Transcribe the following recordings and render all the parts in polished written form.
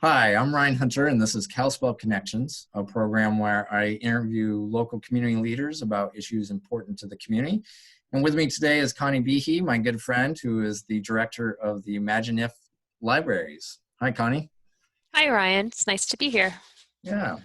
Hi, I'm Ryan Hunter, and this is Kalispell Connections, a program where I interview local community leaders about issues important to the community. And with me today is Connie Behe, my good friend, who is the director of the Imagine If Libraries. Hi, Connie. Hi, Ryan. It's nice to be here. Yeah.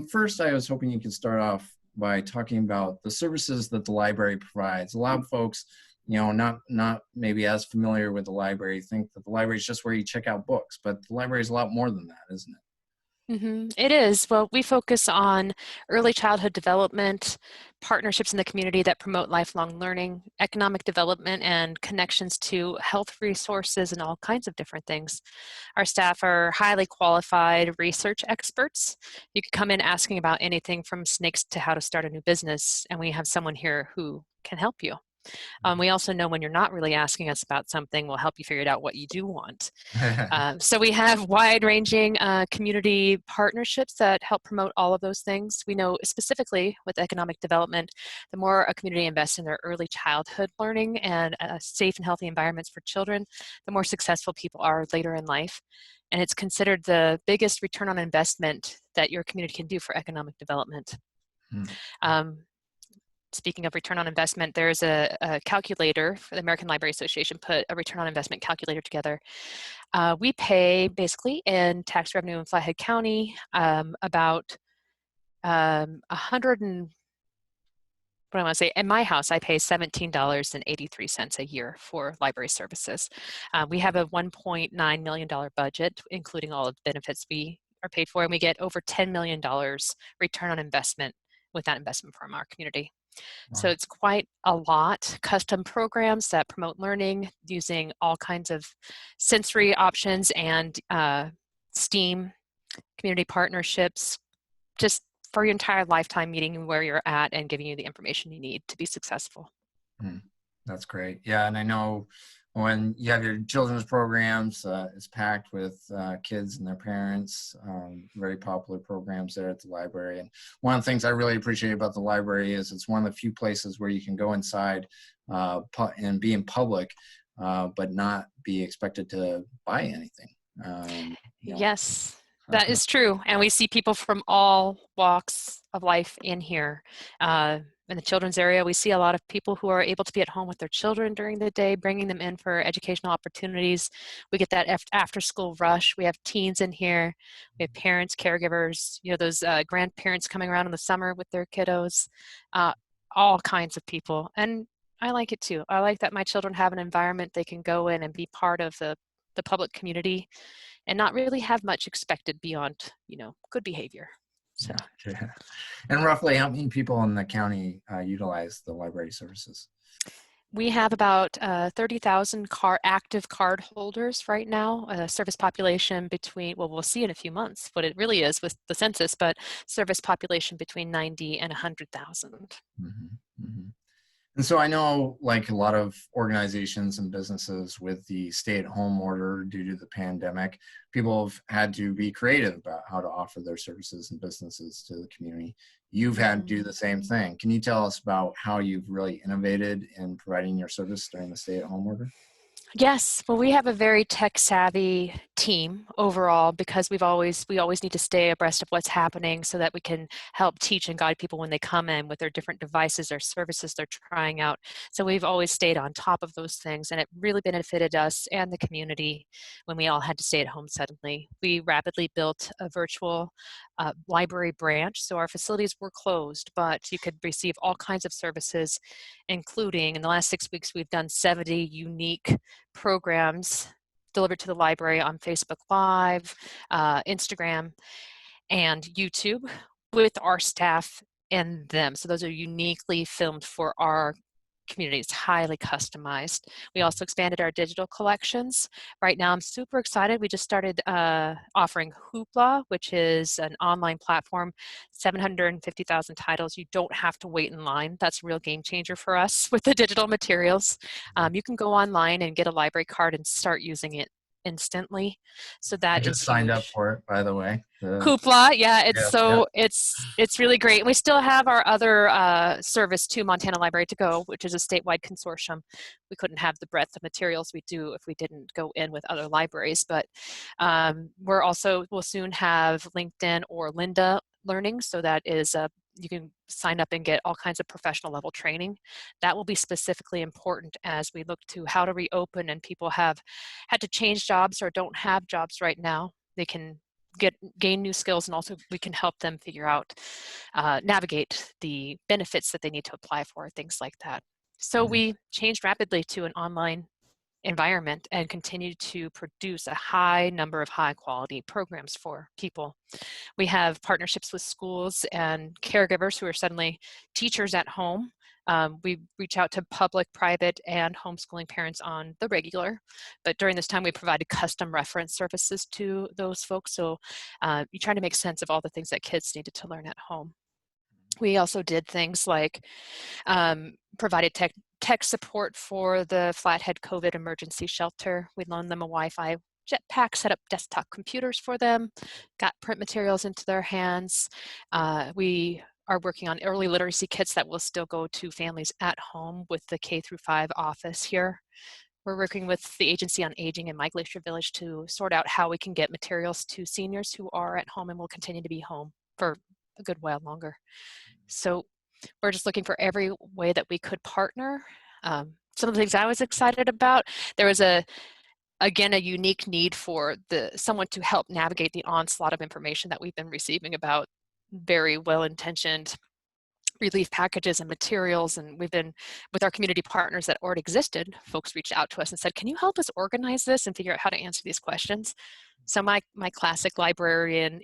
First, I was hoping you could start off by talking about the services that the library provides. A lot of folks, not maybe as familiar with the library, think that the library is just where you check out books, but the library is a lot more than that, isn't it? It is. Well, we focus on early childhood development, partnerships in the community that promote lifelong learning, economic development, and connections to health resources and all kinds of different things. Our staff are highly qualified research experts. You could come in asking about anything from snakes to how to start a new business, and we have someone here who can help you. We also know when you're not really asking us about something, we'll help you figure it out what you do want. So we have wide-ranging community partnerships that help promote all of those things. We know specifically with economic development, the more a community invests in their early childhood learning and safe and healthy environments for children, the more successful people are later in life. And it's considered the biggest return on investment that your community can do for economic development. Um, Speaking of return on investment, there's a calculator for the American Library Association put a return on investment calculator together. We pay basically in tax revenue in Flathead County about 100 and what I want to say, in my house, I pay $17.83 a year for library services. We have a $1.9 million budget, including all of the benefits we are paid for, and we get over $10 million return on investment with that investment from our community. So Wow. it's quite a lot. Custom programs that promote learning using all kinds of sensory options and STEAM community partnerships, just for your entire lifetime, meeting you where you're at and giving you the information you need to be successful. Hmm. That's great. Yeah, and I know when you have your children's programs, it's packed with kids and their parents. Very popular programs there at the library. And one of the things I really appreciate about the library is it's one of the few places where you can go inside and be in public, but not be expected to buy anything. You know. Yes, that is true. And we see people from all walks of life in here. In the children's area, we see a lot of people who are able to be at home with their children during the day, bringing them in for educational opportunities. We get that after school rush. We have teens in here. We have parents, caregivers, those grandparents coming around in the summer with their kiddos, all kinds of people. And I like it too. I like that my children have an environment they can go in and be part of the public community and not really have much expected beyond, good behavior. So Yeah. And roughly how many people in the county utilize the library services? we have about 30,000 active card holders right now, a service population between, well, we'll see in a few months what it really is with the census, but service population between 90 and 100,000. Mhm, mhm. And so I know, like a lot of organizations and businesses with the stay-at-home order due to the pandemic, people have had to be creative about how to offer their services and businesses to the community. You've had to do the same thing. Can you tell us about how you've really innovated in providing your service during the stay-at-home order? Yes, well, we have a very tech-savvy team overall because we always need to stay abreast of what's happening so that we can help teach and guide people when they come in with their different devices or services they're trying out. So we've always stayed on top of those things, and it really benefited us and the community when we all had to stay at home suddenly. We rapidly built a virtual library branch, so our facilities were closed, but you could receive all kinds of services, including in the last 6 weeks, we've done 70 unique programs delivered to the library on Facebook Live, Instagram, and YouTube with our staff and them. So those are uniquely filmed for our community. It's highly customized. We also expanded our digital collections. Right now, I'm super excited. We just started offering Hoopla, which is an online platform, 750,000 titles. You don't have to wait in line. That's a real game changer for us with the digital materials. You can go online and get a library card and start using it instantly. So I that just is signed up huge. for it, by the way. Hoopla, yeah, it's Yes, yeah. so it's really great. We still have our other service to Montana Library to Go, which is a statewide consortium. We couldn't have the breadth of materials we do if we didn't go in with other libraries. But we'll soon have LinkedIn or Linda Learning, so that is you can sign up and get all kinds of professional level training. That will be specifically important as we look to how to reopen and people have had to change jobs or don't have jobs right now. They can gain new skills, and also we can help them figure out, navigate the benefits that they need to apply for, things like that. So Mhm. we changed rapidly to an online environment and continue to produce a high number of high quality programs for people. We have partnerships with schools and caregivers who are suddenly teachers at home. We reach out to public, private, and homeschooling parents on the regular, but during this time we provided custom reference services to those folks. So you try to make sense of all the things that kids needed to learn at home. We also did things like provided tech support for the Flathead COVID emergency shelter. We loaned them a Wi-Fi jetpack, set up desktop computers for them, got print materials into their hands. We are working on early literacy kits that will still go to families at home with the K through 5 office here. We're working with the Agency on Aging in My Glacier Village to sort out how we can get materials to seniors who are at home and will continue to be home for a good while longer. So we're just looking for every way that we could partner. Some of the things I was excited about, there was again, a unique need for someone to help navigate the onslaught of information that we've been receiving about very well-intentioned relief packages and materials. And we've been with our community partners that already existed. Folks reached out to us and said, can you help us organize this and figure out how to answer these questions? So my classic librarian,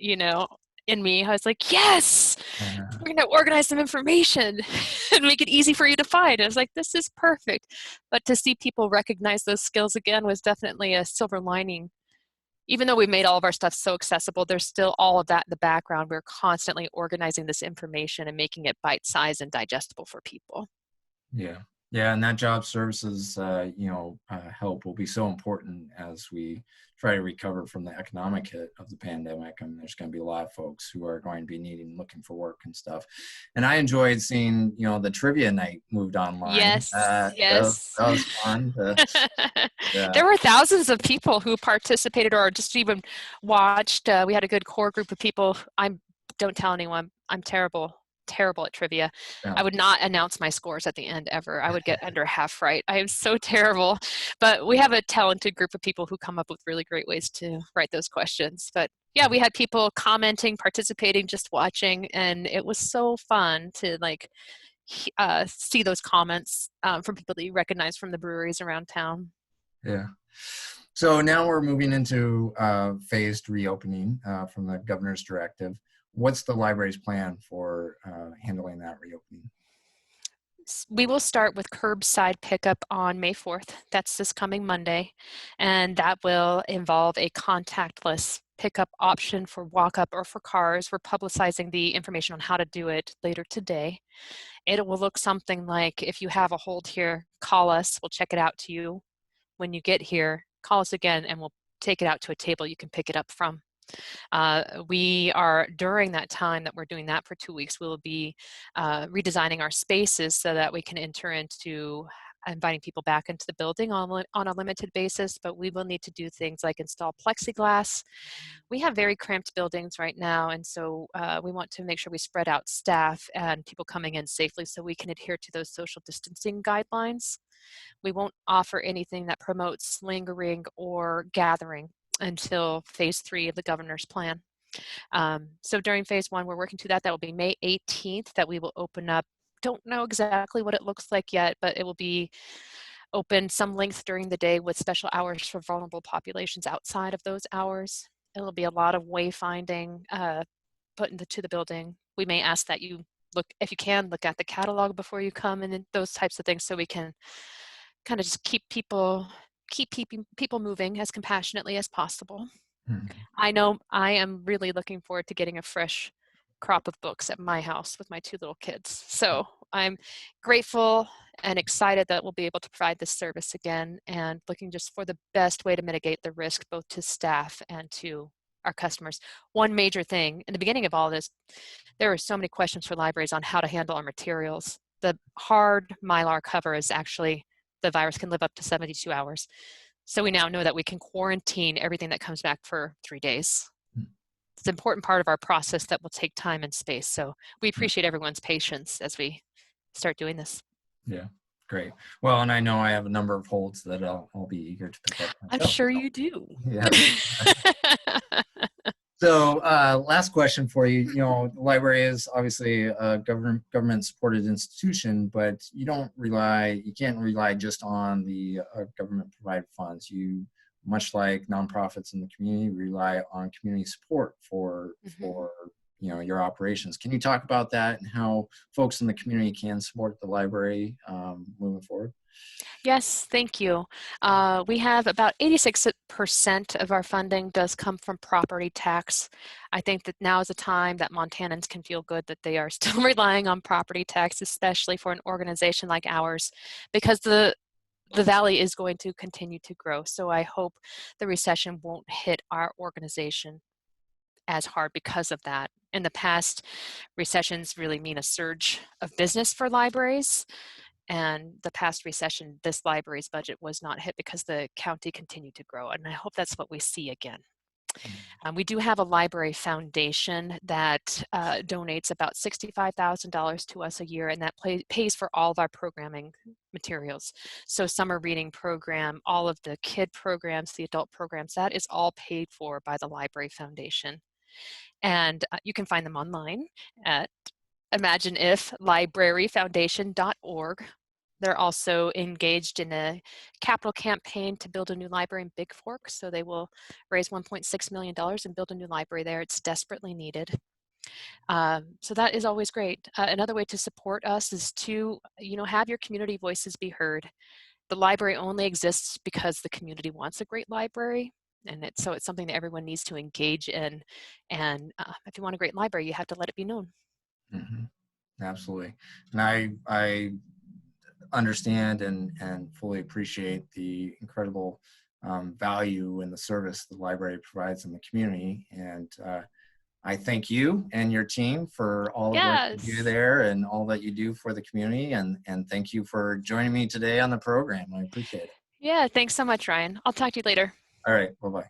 in me, I was like, yes, Uh, we're going to organize some information and make it easy for you to find. I was like, this is perfect. But to see people recognize those skills again was definitely a silver lining. Even though we made all of our stuff so accessible, there's still all of that in the background. We're constantly organizing this information and making it bite-sized and digestible for people. yeah. Yeah, and that job services, help will be so important as we try to recover from the economic hit of the pandemic. I mean, there's going to be a lot of folks who are going to be looking for work and stuff. And I enjoyed seeing, the trivia night moved online. Yes, yes. That was fun. Yeah, There were thousands of people who participated or just even watched. We had a good core group of people. Don't tell anyone, I'm terrible at trivia. yeah, I would not announce my scores at the end ever. I would get under half right. I am so terrible. But we have a talented group of people who come up with really great ways to write those questions. But yeah, we had people commenting, participating, just watching, and it was so fun to see those comments from people that you recognize from the breweries around town. yeah. So now we're moving into phased reopening from the governor's directive. What's the library's plan for handling that reopening? We will start with curbside pickup on May 4th. That's this coming Monday. And that will involve a contactless pickup option for walk-up or for cars. We're publicizing the information on how to do it later today. It will look something like, if you have a hold here, call us. We'll check it out to you. When you get here, call us again and we'll take it out to a table you can pick it up from. We are, during that time that we're doing that for 2 weeks, we'll be redesigning our spaces so that we can enter into inviting people back into the building on a limited basis, but we will need to do things like install plexiglass. We have very cramped buildings right now, and so we want to make sure we spread out staff and people coming in safely so we can adhere to those social distancing guidelines. We won't offer anything that promotes lingering or gathering until phase 3 of the governor's plan. So during phase 1, we're working to that. That will be May 18th that we will open up. Don't know exactly what it looks like yet, but it will be open some length during the day with special hours for vulnerable populations outside of those hours. It'll be a lot of wayfinding put into the building. We may ask that you look, if you can, look at the catalog before you come and those types of things so we can kind of just keep people moving as compassionately as possible. Mhm. I know I am really looking forward to getting a fresh crop of books at my house with my 2 little kids. So I'm grateful and excited that we'll be able to provide this service again, and looking just for the best way to mitigate the risk both to staff and to our customers. One major thing in the beginning of all this, there were so many questions for libraries on how to handle our materials. The hard Mylar cover is actually, the virus can live up to 72 hours. So we now know that we can quarantine everything that comes back for 3 days. It's an important part of our process that will take time and space. So we appreciate everyone's patience as we start doing this. Yeah, great. Well, and I know I have a number of holds that I'll be eager to pick up I'm myself. sure you do. Yeah. So last question for you. You know, the library is obviously a government supported institution, but you can't rely just on the government provided funds. You, much like nonprofits in the community, rely on community support for your operations. Can you talk about that and how folks in the community can support the library moving forward? Yes, thank you. We have about 86% of our funding does come from property tax. I think that now is a time that Montanans can feel good that they are still relying on property tax, especially for an organization like ours, because the valley is going to continue to grow. So I hope the recession won't hit our organization as hard because of that. In the past, recessions really mean a surge of business for libraries. And the past recession, this library's budget was not hit because the county continued to grow. And I hope that's what we see again. We do have a library foundation that donates about $65,000 to us a year, and that pays for all of our programming materials. So summer reading program, all of the kid programs, the adult programs, that is all paid for by the library foundation. And you can find them online at imagineiflibraryfoundation.org. They're also engaged in a capital campaign to build a new library in Big Fork, so they will raise $1.6 million and build a new library there. It's desperately needed. So that is always great. Another way to support us is to, have your community voices be heard. The library only exists because the community wants a great library, and so it's something that everyone needs to engage in. And if you want a great library, you have to let it be known. Mm-hmm. Absolutely. And I understand and fully appreciate the incredible value and the service the library provides in the community. And I thank you and your team for all the work you do Yes. there and all that you do for the community. And thank you for joining me today on the program. I appreciate it. Yeah, thanks so much, Ryan. I'll talk to you later. All right. Bye-bye.